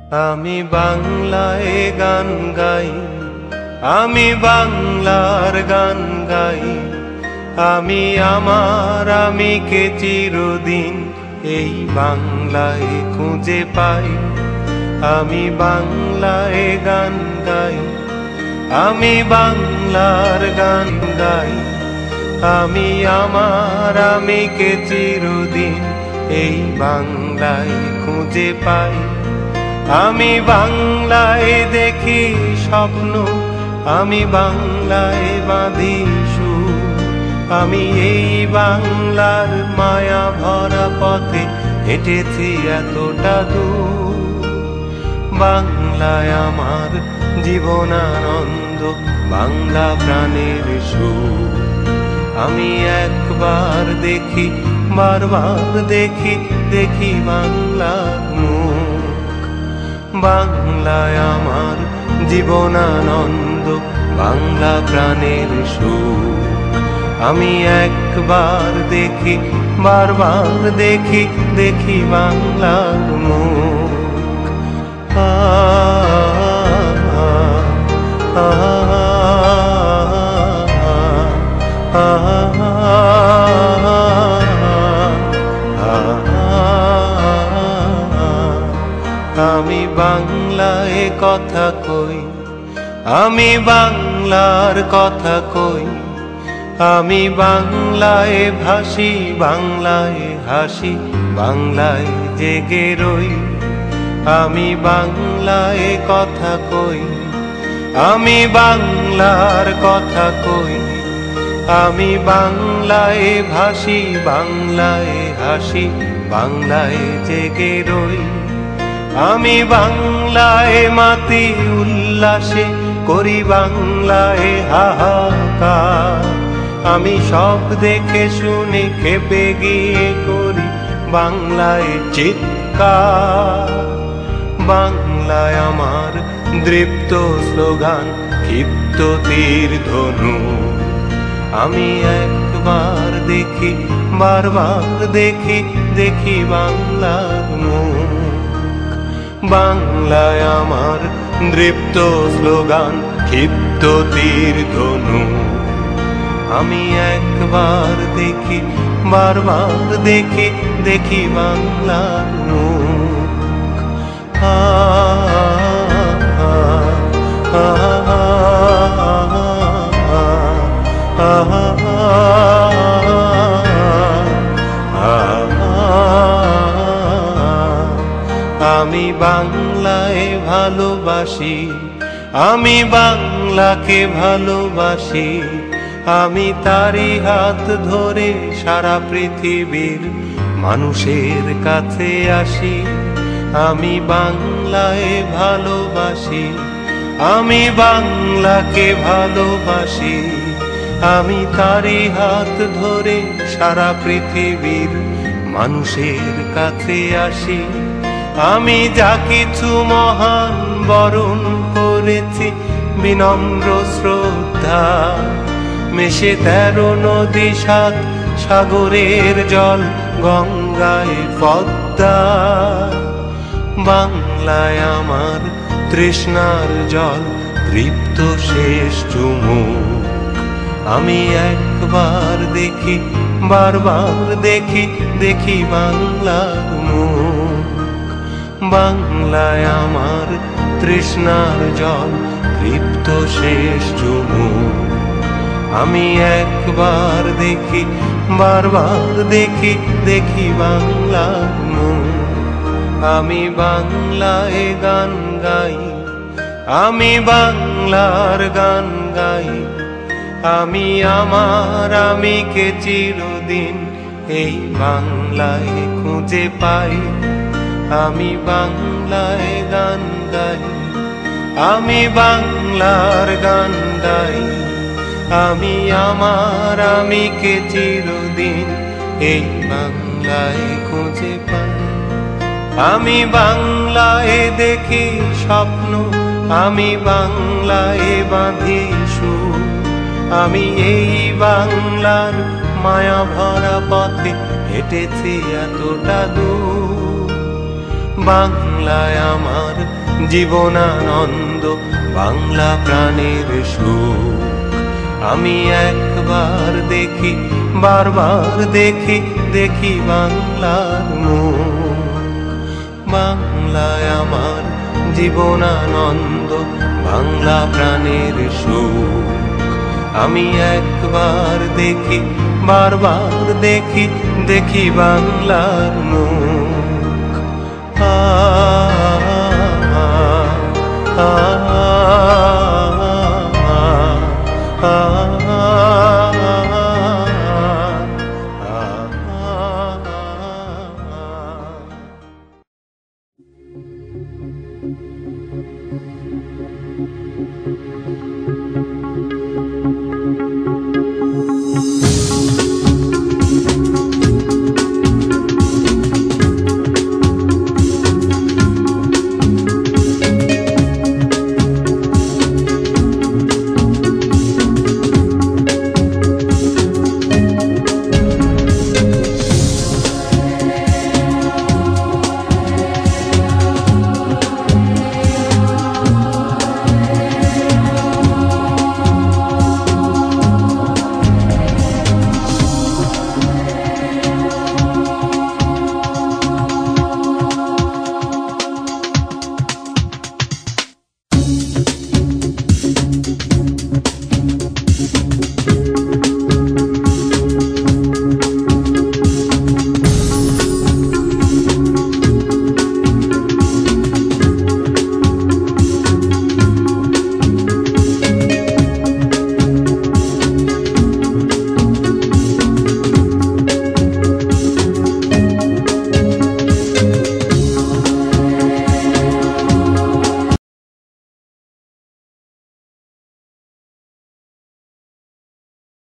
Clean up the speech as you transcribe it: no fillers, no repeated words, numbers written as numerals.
আমি বাংলায় গান গাই, আমি বাংলার গান গাই। আমি আমার আমিকে চিরদিন এই বাংলায় খুঁজে পাই। আমি বাংলায় গান গাই, আমি বাংলার গান গাই। আমি আমার আমিকে চিরদিন এই বাংলায় খুঁজে পাই। আমি বাংলায় দেখি স্বপ্ন, আমি বাংলায় বাঁধি সুর। আমি এই বাংলার মায়া ভরা পথে হেঁটেছি এতটা দূর। বাংলায় আমার জীবনানন্দ, বাংলা প্রাণের সুর। আমি একবার দেখি, বারবার দেখি, দেখি বাংলার মুখ। বাংলায় আমার জীবনানন্দ, বাংলা প্রাণের সুর। আমি একবার দেখি, বারবার দেখি, দেখি বাংলার মুখ। আমি বাংলায় কথা কই, আমি বাংলার কথা কই। আমি বাংলায় ভাসি, বাংলায় হাসি, বাংলায় জেগে রই। আমি বাংলায় কথা কই, আমি বাংলার কথা কই। আমি বাংলায় ভাসি, বাংলায় হাসি, বাংলায় জেগে রই। আমি বাংলায় মাতি উল্লাসে, করি বাংলায় হাহাকার। আমি সব দেখে শুনে খেপে গিয়ে করি বাংলায় চিৎকার। বাংলায় আমার দৃপ্ত স্লোগান, ক্ষিপ্ত তীর ধনু। আমি একবার দেখি, বারবার দেখি, দেখি বাংলার মুখ। বাংলায় আমার দৃপ্ত স্লোগান, ক্ষিপ্ত তীর ধনু। আমি একবার দেখি, বারবার দেখি, দেখি বাংলার মুখ। আমি বাংলায় ভালোবাসি, আমি বাংলাকে ভালোবাসি। আমি তারি হাত ধরে সারা পৃথিবীর মানুষের কাছে আসি। আমি বাংলায় ভালোবাসি, আমি বাংলাকে ভালোবাসি। আমি তারি হাত ধরে সারা পৃথিবীর মানুষের কাছে আসি। আমি যা কিছু মহান বরণ করেছি বিনম্র শ্রদ্ধা। মেশে 13 নদী 7 সাগরের জল, গঙ্গায় পদ্মা। বাংলায় আমার তৃষ্ণার জল, তৃপ্ত শেষ চুমুক। আমি একবার দেখি, বারবার দেখি, দেখি বাংলার মুখ। বাংলায় আমার তৃষ্ণার জল, তৃপ্ত শেষ চুমুক। আমি একবার দেখি, বারবার দেখি, দেখি বাংলার মুখ। আমি বাংলায় গান গাই, আমি বাংলার গান গাই। আমি আমার আমিকে চিরদিন এই বাংলায় খুঁজে পাই। আমি বাংলায় গান গাই, আমি বাংলার গান গাই। আমি আমার আমিকে চিরদিন এই বাংলায় খুঁজে পাই। আমি বাংলায় দেখি স্বপ্ন, আমি বাংলায় বাঁধি সুর। আমি এই বাংলার মায়া ভরা পথে হেঁটেছি এতটা দূর। বাংলায় আমার জীবনানন্দ বাংলা প্রাণের সুখ। আমি একবার দেখি, বারবার দেখি, দেখি বাংলার মুখ। বাংলায় আমার জীবনানন্দ, বাংলা প্রাণের সুখ। আমি একবার দেখি, বারবার দেখি, দেখি বাংলার মুখ।